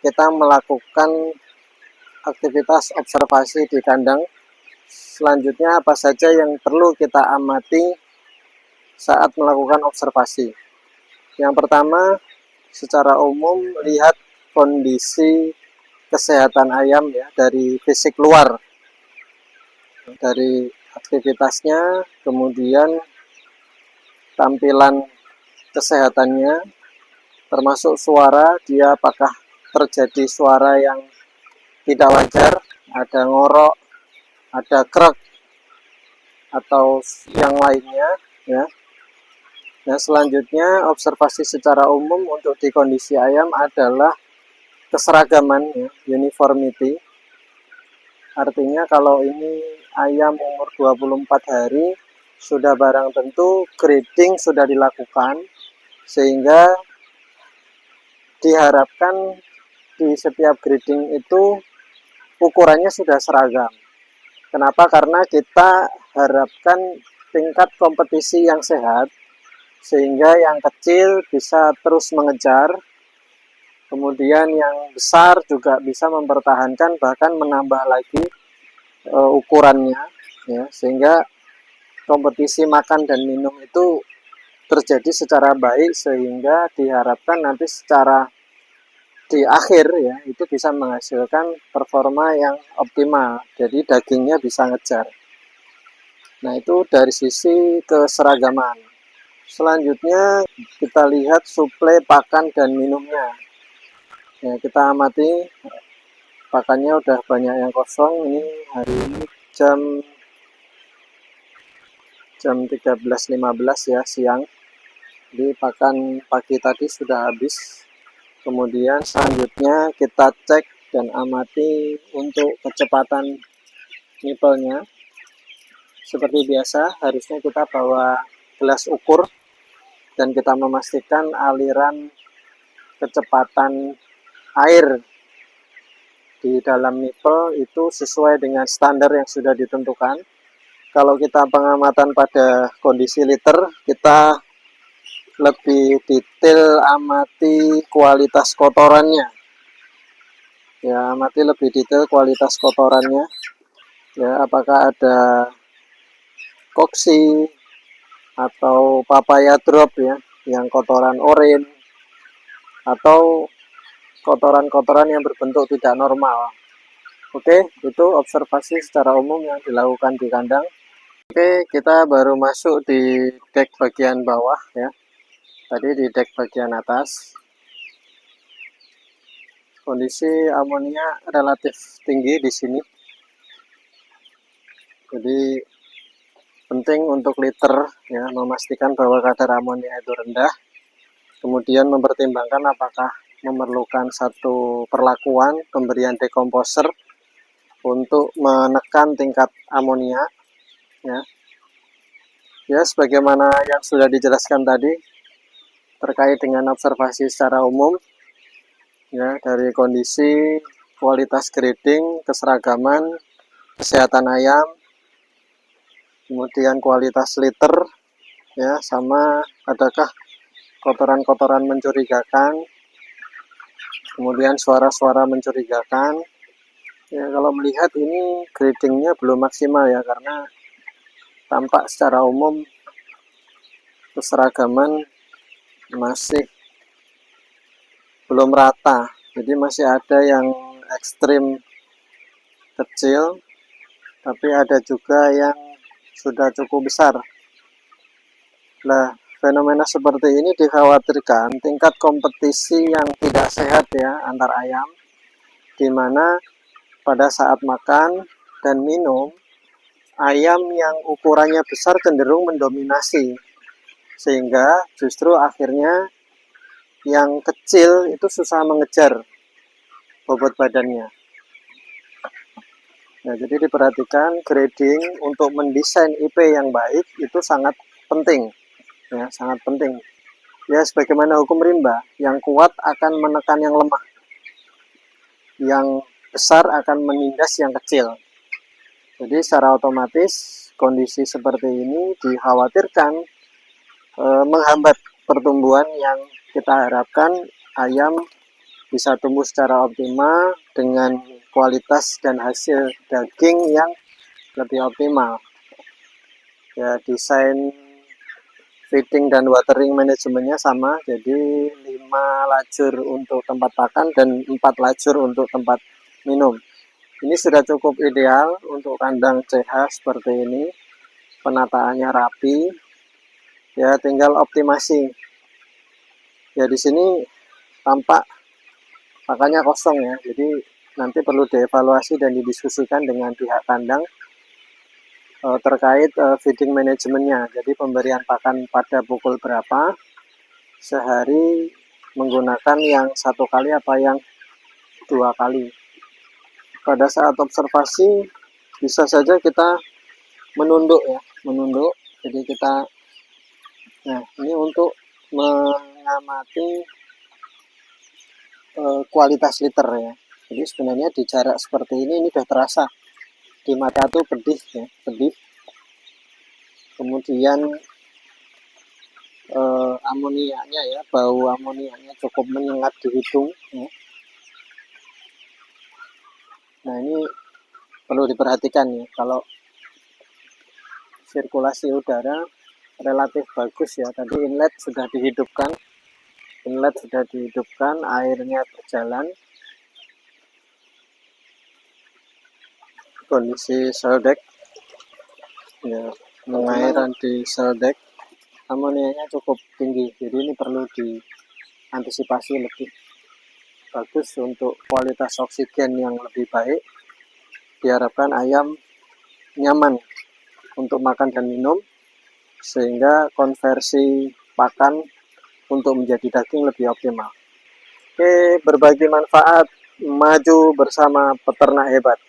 kita melakukan aktivitas observasi di kandang. Selanjutnya apa saja yang perlu kita amati saat melakukan observasi? Yang pertama, secara umum lihat kondisi kesehatan ayam ya dari fisik luar, dari aktivitasnya, kemudian tampilan kesehatannya, termasuk suara, dia apakah terjadi suara yang tidak wajar, ada ngorok, ada krek, atau yang lainnya ya. Nah, selanjutnya observasi secara umum untuk di kondisi ayam adalah keseragaman ya, uniformity. Artinya kalau ini ayam umur 24 hari sudah barang tentu grading sudah dilakukan, sehingga diharapkan di setiap grading itu ukurannya sudah seragam. Kenapa? Karena kita harapkan tingkat kompetisi yang sehat, sehingga yang kecil bisa terus mengejar, kemudian yang besar juga bisa mempertahankan bahkan menambah lagi ukurannya ya, sehingga kompetisi makan dan minum itu terjadi secara baik, sehingga diharapkan nanti secara di akhir ya itu bisa menghasilkan performa yang optimal, jadi dagingnya bisa ngejar. Nah, itu dari sisi keseragaman. Selanjutnya kita lihat suplai pakan dan minumnya. Ya, kita amati pakannya udah banyak yang kosong. Ini hari ini jam 13.15 ya siang. Jadi pakan pagi tadi sudah habis. Kemudian selanjutnya kita cek dan amati untuk kecepatan nipelnya. Seperti biasa harusnya kita bawa gelas ukur dan kita memastikan aliran kecepatan air di dalam nipel itu sesuai dengan standar yang sudah ditentukan. Kalau kita pengamatan pada kondisi liter, kita lebih detail amati kualitas kotorannya. Ya, amati lebih detail kualitas kotorannya. Ya, apakah ada koksi atau papaya drop ya, yang kotoran oranye, atau kotoran-kotoran yang berbentuk tidak normal. Oke, itu observasi secara umum yang dilakukan di kandang. Oke, kita baru masuk di dek bagian bawah ya. Tadi di dek bagian atas. Kondisi amonia relatif tinggi di sini. Jadi penting untuk liter ya, memastikan bahwa kadar amonia itu rendah. Kemudian mempertimbangkan apakah memerlukan satu perlakuan pemberian dekomposer untuk menekan tingkat amonia ya. Ya, sebagaimana yang sudah dijelaskan tadi terkait dengan observasi secara umum ya, dari kondisi kualitas grading, keseragaman, kesehatan ayam, kemudian kualitas liter ya, sama adakah kotoran-kotoran mencurigakan, kemudian suara-suara mencurigakan ya. Kalau melihat ini gradingnya belum maksimal ya, karena tampak secara umum keseragaman masih belum rata, jadi masih ada yang ekstrim kecil, tapi ada juga yang sudah cukup besar. Nah, fenomena seperti ini dikhawatirkan tingkat kompetisi yang tidak sehat ya antar ayam, di mana pada saat makan dan minum, ayam yang ukurannya besar cenderung mendominasi, sehingga justru akhirnya yang kecil itu susah mengejar bobot badannya. Nah, jadi diperhatikan grading untuk mendesain IP yang baik itu sangat penting ya, sangat penting ya. Sebagaimana hukum rimba, yang kuat akan menekan yang lemah, yang besar akan menindas yang kecil. Jadi secara otomatis kondisi seperti ini dikhawatirkan menghambat pertumbuhan yang kita harapkan ayam bisa tumbuh secara optimal dengan kualitas dan hasil daging yang lebih optimal. Ya, desain feeding dan watering manajemennya sama, jadi 5 lajur untuk tempat pakan dan 4 lajur untuk tempat minum. Ini sudah cukup ideal untuk kandang CH seperti ini. Penataannya rapi, ya tinggal optimasi. Ya di sini tampak pakannya kosong ya, jadi nanti perlu dievaluasi dan didiskusikan dengan pihak kandang terkait feeding manajemennya. Jadi pemberian pakan pada pukul berapa, sehari menggunakan yang 1 kali apa yang 2 kali. Pada saat observasi bisa saja kita menunduk ya, menunduk. Jadi kita, nah ini untuk mengamati kualitas liter ya. Jadi sebenarnya di jarak seperti ini sudah terasa di mata tuh pedih ya, pedih. Kemudian amoniaknya ya, bau amoniaknya cukup menyengat di hidung ya. Nah ini perlu diperhatikan ya, kalau sirkulasi udara relatif bagus ya, tadi inlet sudah dihidupkan, airnya berjalan, kondisi seldek ya, pengairan di seldek amoniaknya cukup tinggi, jadi ini perlu diantisipasi lebih bagus untuk kualitas oksigen yang lebih baik. Diharapkan ayam nyaman untuk makan dan minum, sehingga konversi pakan untuk menjadi daging lebih optimal. Oke, berbagi manfaat, maju bersama peternak hebat.